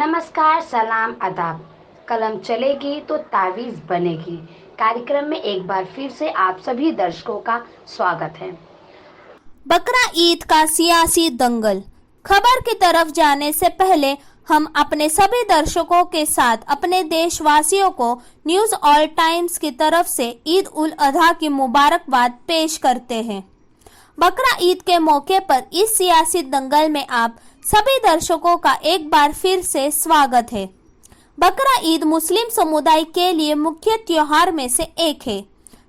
नमस्कार, सलाम, आदाब। कलम चलेगी तो तावीज़ बनेगी कार्यक्रम में एक बार फिर से आप सभी दर्शकों का स्वागत है। बकरा ईद का सियासी दंगल। खबर की तरफ जाने से पहले हम अपने सभी दर्शकों के साथ अपने देशवासियों को न्यूज ऑल टाइम्स की तरफ से ईद उल अजहा की मुबारकबाद पेश करते हैं। बकरा ईद के मौके पर इस सियासी दंगल में आप सभी दर्शकों का एक बार फिर से स्वागत है। बकरा ईद मुस्लिम समुदाय के लिए मुख्य त्योहार में से एक है,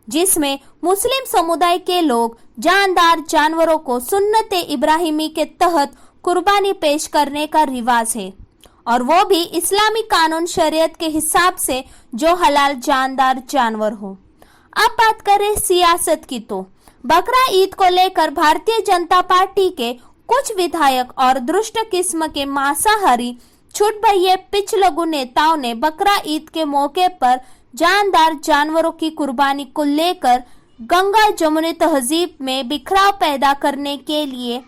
जिसमें मुस्लिम समुदाय के लोग जानदार जानवरों को सुन्नत इब्राहिमी के तहत कुर्बानी पेश करने का रिवाज है, और वो भी इस्लामी कानून शरीयत के हिसाब से जो हलाल जानदार जानवर हो। अब बात करें सियासत की, तो बकरा ईद को लेकर भारतीय जनता पार्टी के कुछ विधायक और दुष्ट किस्म के मांसाहारी छुट भइये पिछलगु नेताओं ने बकरा ईद के मौके पर जानदार जानवरों की कुर्बानी को लेकर गंगा जमुनी तहजीब में बिखराव पैदा करने के लिए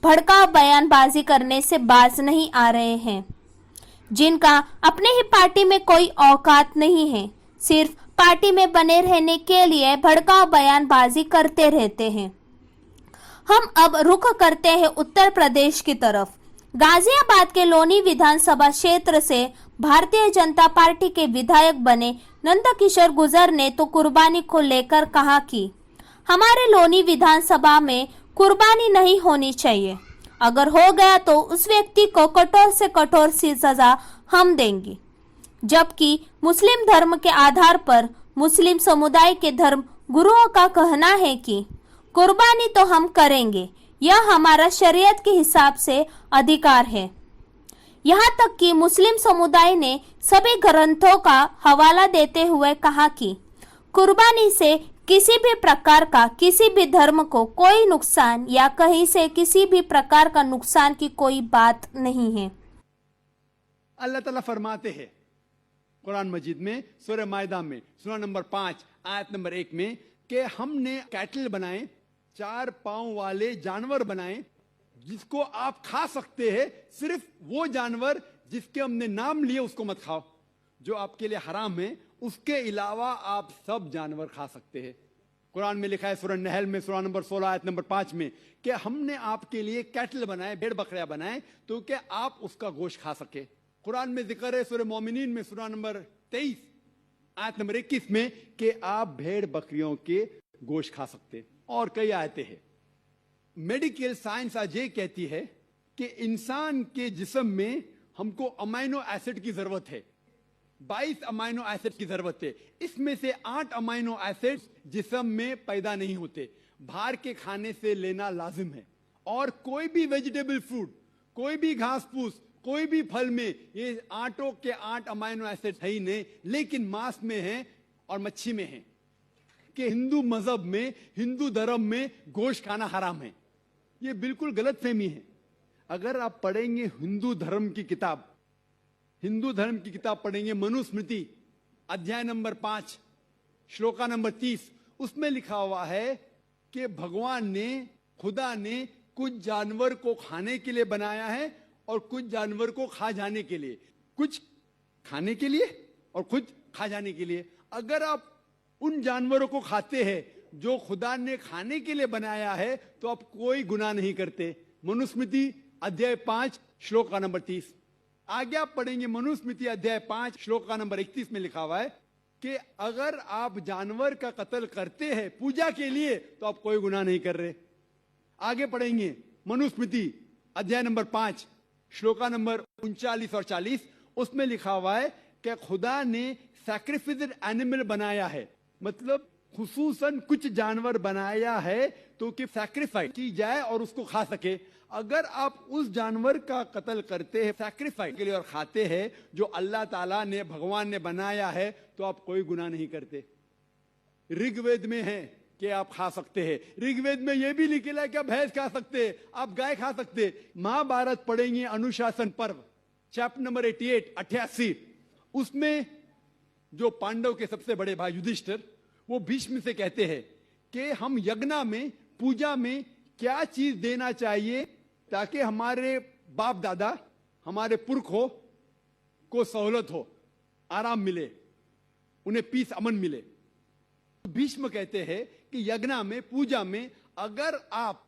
भड़काऊ बयानबाजी करने से बाज नहीं आ रहे हैं, जिनका अपने ही पार्टी में कोई औकात नहीं है, सिर्फ पार्टी में बने रहने के लिए भड़काऊ बयानबाजी करते रहते हैं। हम अब रुख करते हैं उत्तर प्रदेश की तरफ। गाजियाबाद के लोनी विधानसभा क्षेत्र से भारतीय जनता पार्टी के विधायक बने नंदकिशोर गुर्जर ने तो कुर्बानी को लेकर कहा कि हमारे लोनी विधानसभा में कुर्बानी नहीं होनी चाहिए, अगर हो गया तो उस व्यक्ति को कठोर से कठोर सी सजा हम देंगे। जबकि मुस्लिम धर्म के आधार पर मुस्लिम समुदाय के धर्म गुरुओं का कहना है कि कुर्बानी तो हम करेंगे, यह हमारा शरीयत के हिसाब से अधिकार है। यहाँ तक कि मुस्लिम समुदाय ने सभी ग्रंथों का हवाला देते हुए कहा कि कुर्बानी से किसी भी प्रकार का किसी भी धर्म को कोई नुकसान या कहीं से किसी भी प्रकार का नुकसान की कोई बात नहीं है। अल्लाह ताला फरमाते हैं कुरान मजीद में सूरह मायदा में सूरा नंबर 5 आयत नंबर 1 में कि हमने कैटल बनाए, 4 पांव वाले जानवर बनाए जिसको आप खा सकते हैं। सिर्फ वो जानवर जिसके हमने नाम लिए उसको मत खाओ, जो आपके लिए हराम है। उसके अलावा आप सब जानवर खा सकते हैं। कुरान में लिखा है सूरह नहल में सूरा नंबर 16 आयत नंबर 5 में कि हमने आपके लिए कैटल बनाए, भेड़ बकरियां बनाए तो कि आप उसका गोश्त खा सके। कुरान में जिक्र है सूरह मोमिनीन में सूरा नंबर 23 आयत नंबर 21 में कि आप भेड़ बकरियों के गोश्त खा सकते। और कई आयतें हैं। मेडिकल साइंस आज ये कहती है कि इंसान के जिस्म में हमको अमाइनो एसिड की जरूरत है, 22 अमाइनो एसिड की जरूरत है। इसमें से 8 अमाइनो एसिड जिस्म में पैदा नहीं होते, बाहर के खाने से लेना लाजिम है। और कोई भी वेजिटेबल फ्रूट, कोई भी घास फूस, कोई भी फल में ये 8 के 8 अमाइनो एसिड है ही नहीं, लेकिन मांस में है और मच्छी में है। कि हिंदू मजहब में, हिंदू धर्म में गोश्त खाना हराम है, ये बिल्कुल गलत फहमी है। अगर आप पढ़ेंगे हिंदू धर्म की किताब, हिंदू धर्म की किताब पढ़ेंगे मनुस्मृति अध्याय नंबर 5 श्लोका नंबर 30, उसमें लिखा हुआ है कि भगवान ने, खुदा ने कुछ जानवर को खाने के लिए बनाया है और कुछ जानवर को खा जाने के लिए, कुछ खाने के लिए और कुछ खा जाने के लिए। अगर आप उन जानवरों को खाते हैं जो खुदा ने खाने के लिए बनाया है तो आप कोई गुनाह नहीं करते। मनुस्मृति अध्याय 5 श्लोक का नंबर 30। आगे आप पढ़ेंगे मनुस्मृति अध्याय 5 श्लोक का नंबर 31 में लिखा हुआ है कि अगर आप जानवर का कत्ल करते हैं पूजा के लिए तो आप कोई गुनाह नहीं कर रहे। आगे पढ़ेंगे मनुस्मृति अध्याय नंबर 5 श्लोका नंबर 39 और 40, उसमें लिखा हुआ है कि खुदा ने सैक्रिफिस्ड एनिमल बनाया है, मतलब खुसूसन कुछ जानवर बनाया है तो कि सैक्रिफाइस की जाए और उसको खा सके। अगर आप उस जानवर का कत्ल करते हैं सैक्रिफाइस के लिए और खाते हैं जो अल्लाह ताला ने, भगवान ने बनाया है, तो आप कोई गुनाह नहीं करते। ऋग्वेद में है कि आप खा सकते हैं। ऋग्वेद में यह भी लिखा है कि आप भैंस खा सकते हैं, आप गाय खा सकते हैं। महाभारत पढ़ेंगे अनुशासन पर्व चैप्टर नंबर 88, उसमें जो पांडव के सबसे बड़े भाई युधिष्ठिर, वो भीष्म से कहते हैं कि हम यज्ञ में, पूजा में क्या चीज देना चाहिए ताकि हमारे बाप दादा, हमारे पुरखों को सहूलत हो, आराम मिले, उन्हें पीस अमन मिले। भीष्म कहते हैं कि यज्ञ में, पूजा में अगर आप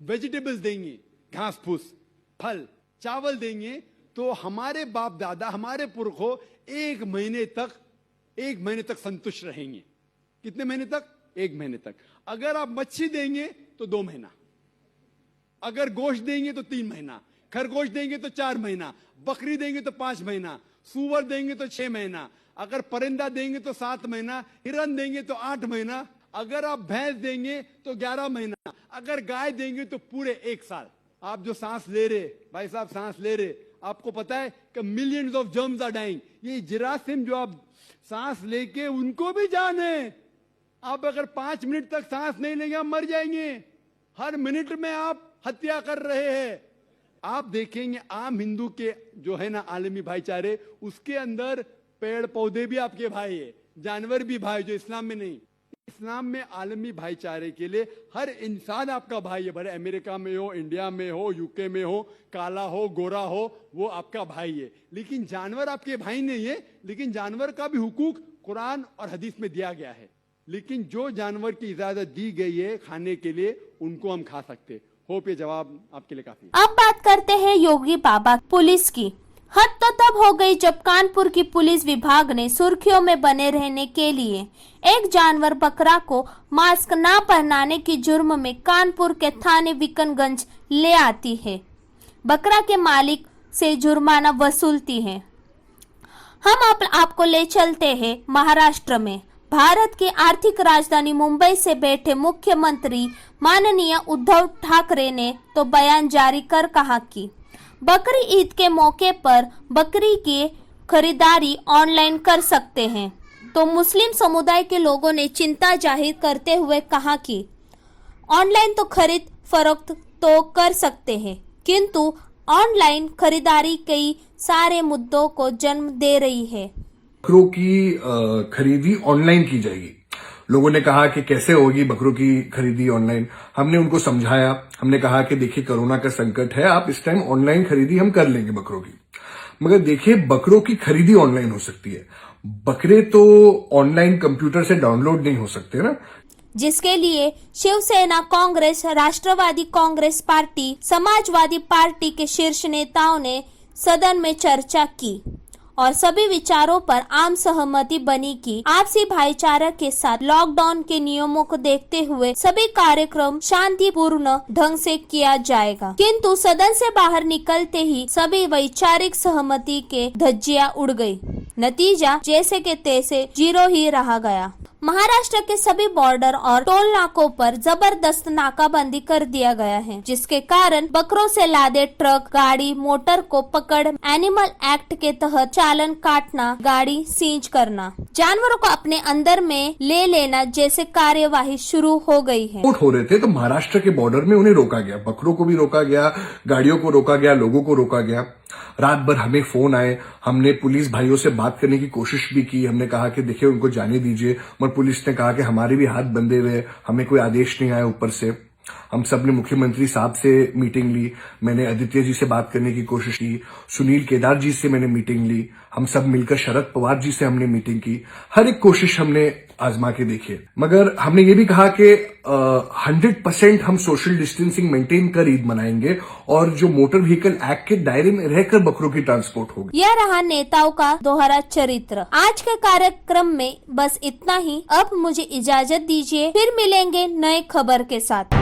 वेजिटेबल्स देंगे, घास फूस, फल, चावल देंगे, तो हमारे बाप दादा, हमारे पुरखों 1 महीने तक संतुष्ट रहेंगे। कितने महीने तक? 1 महीने तक। अगर आप मच्छी देंगे तो 2 महीना, अगर गोश्त देंगे तो 3 महीना, खरगोश देंगे तो 4 महीना, बकरी देंगे तो 5 महीना, सूअर देंगे तो 6 महीना, अगर परिंदा देंगे तो 7 महीना, हिरन देंगे तो 8 महीना, अगर आप भैंस देंगे तो 11 महीना, अगर गाय देंगे तो पूरे 1 साल। आप जो सांस ले रहे, भाई साहब सांस ले रहे, आपको पता है कि millions of germs are dying. ये जरासीम जो आप सांस लेके, उनको भी जान है। आप अगर 5 मिनट तक सांस नहीं लेंगे, आप मर जाएंगे। हर मिनट में आप हत्या कर रहे हैं। आप देखेंगे आम हिंदू के जो है ना आलमी भाईचारे, उसके अंदर पेड़ पौधे भी आपके भाई है, जानवर भी भाई, जो इस्लाम में नहीं। इस्लाम में आलमी भाईचारे के लिए हर इंसान आपका भाई है, भले अमेरिका में हो, इंडिया में हो, यूके में हो, काला हो, गोरा हो, वो आपका भाई है। लेकिन जानवर आपके भाई नहीं है, लेकिन जानवर का भी हुकूक कुरान और हदीस में दिया गया है। लेकिन जो जानवर की इजाजत दी गई है खाने के लिए, उनको हम खा सकते। होप ये जवाब आपके लिए काफी है। अब बात करते हैं योगी बाबा पुलिस की। हद तो तब हो गई जब कानपुर की पुलिस विभाग ने सुर्खियों में बने रहने के लिए एक जानवर बकरा को मास्क ना पहनाने की जुर्म में कानपुर के थाने विकनगंज ले आती है। बकरा के मालिक से जुर्माना वसूलती है। हम आपको ले चलते हैं महाराष्ट्र में। भारत की आर्थिक राजधानी मुंबई से बैठे मुख्यमंत्री माननीय उद्धव ठाकरे ने तो बयान जारी कर कहा कि बकरी ईद के मौके पर बकरी की खरीदारी ऑनलाइन कर सकते हैं। तो मुस्लिम समुदाय के लोगों ने चिंता जाहिर करते हुए कहा कि ऑनलाइन तो खरीद फरोख्त तो कर सकते हैं, किंतु ऑनलाइन खरीदारी कई सारे मुद्दों को जन्म दे रही है। बकरों की खरीदी ऑनलाइन की जाएगी। लोगों ने कहा कि कैसे होगी बकरों की खरीदी ऑनलाइन। हमने उनको समझाया, हमने कहा कि देखिए कोरोना का संकट है, आप इस टाइम ऑनलाइन खरीदी हम कर लेंगे बकरों की, मगर देखिए बकरों की खरीदी ऑनलाइन हो सकती है। बकरे तो ऑनलाइन कंप्यूटर से डाउनलोड नहीं हो सकते ना, जिसके लिए शिवसेना, कांग्रेस, राष्ट्रवादी कांग्रेस पार्टी, समाजवादी पार्टी के शीर्ष नेताओं ने सदन में चर्चा की और सभी विचारों पर आम सहमति बनी कि आपसी भाईचारा के साथ लॉकडाउन के नियमों को देखते हुए सभी कार्यक्रम शांतिपूर्ण ढंग से किया जाएगा। किंतु सदन से बाहर निकलते ही सभी वैचारिक सहमति के धज्जियां उड़ गई। नतीजा जैसे के तैसे 0 ही रहा गया। महाराष्ट्र के सभी बॉर्डर और टोल नाकों पर जबरदस्त नाकाबंदी कर दिया गया है, जिसके कारण बकरों से लादे ट्रक, गाड़ी, मोटर को पकड़ एनिमल एक्ट के तहत चालान काटना, गाड़ी सीज करना, जानवरों को अपने अंदर में ले लेना जैसे कार्यवाही शुरू हो गई है। हो रहे थे तो महाराष्ट्र के बॉर्डर में उन्हें रोका गया, बकरों को भी रोका गया, गाड़ियों को रोका गया, लोगों को रोका गया। रात भर हमें फोन आए, हमने पुलिस भाइयों से बात करने की कोशिश भी की। हमने कहा कि देखिए उनको जाने दीजिए, मगर पुलिस ने कहा कि हमारे भी हाथ बंधे हुए, हमें कोई आदेश नहीं आया ऊपर से। हम सब ने मुख्यमंत्री साहब से मीटिंग ली, मैंने आदित्य जी से बात करने की कोशिश की, सुनील केदार जी से मैंने मीटिंग ली, हम सब मिलकर शरद पवार जी से हमने मीटिंग की। हर एक कोशिश हमने आजमा के देखी, मगर हमने ये भी कहा कि 100% हम सोशल डिस्टेंसिंग मेंटेन कर ईद मनाएंगे और जो मोटर व्हीकल एक्ट के दायरे में रहकर बकरों की ट्रांसपोर्ट होगी। यह रहा नेताओं का दोहरा चरित्र। आज के कार्यक्रम में बस इतना ही। अब मुझे इजाजत दीजिए, फिर मिलेंगे नए खबर के साथ।